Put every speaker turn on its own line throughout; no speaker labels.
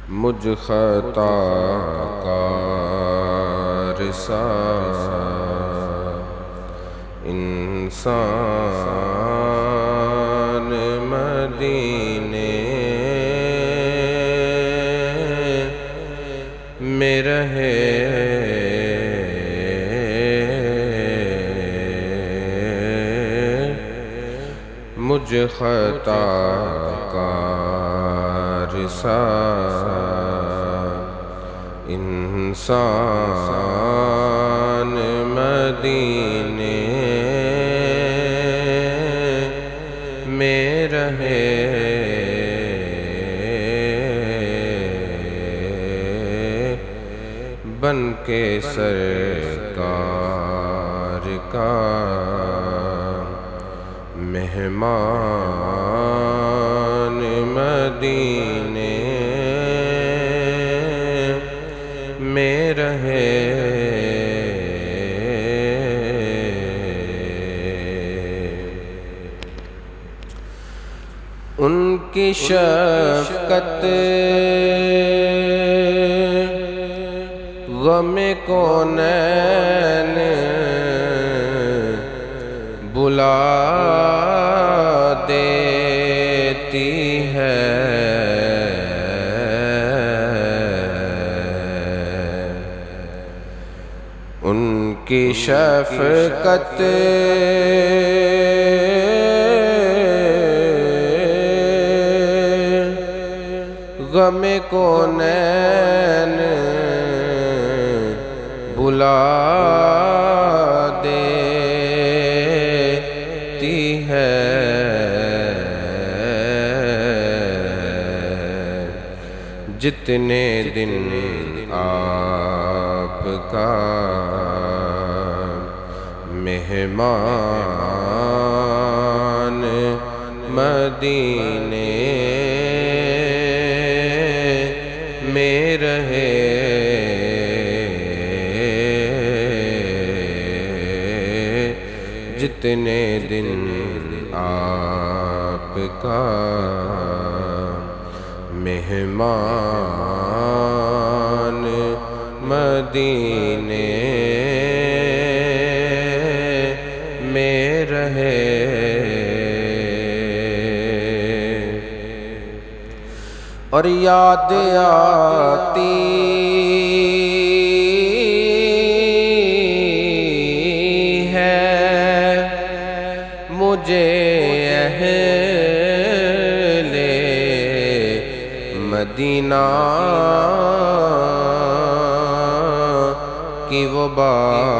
مجھ خطا کار سا انسان مدینے میں رہے، مجھ خطا کار سا انسان مدینے میں رہے، بن کے سرکار کا مہمان مدینے میں رہے، ان کی شفقت غم کونین بلا دیتی ہے، ان کی شفقت غم کونین بلا دیتی ہے، جتنے دن آپ کا مہمان مدینے میں رہے، جتنے دن آپ کا مہمان مدینے میں رہے، اور یاد آتی ہے مجھے اہل مدینہ کی وہ بات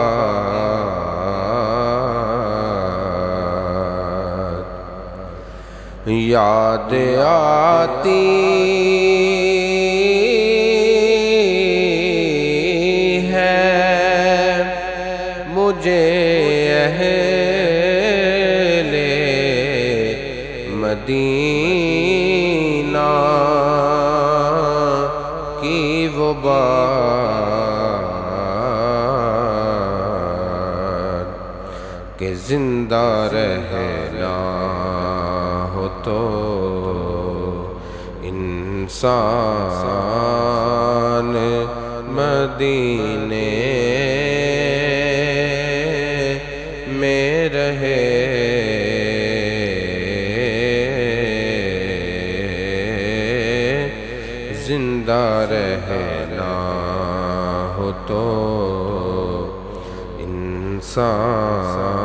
یاد آتی ہے مجھے اہل مدینہ کی وہ بات کہ زندہ رہنا ہو تو انسان مدینے میں رہے، زندہ رہنا ہو تو انسان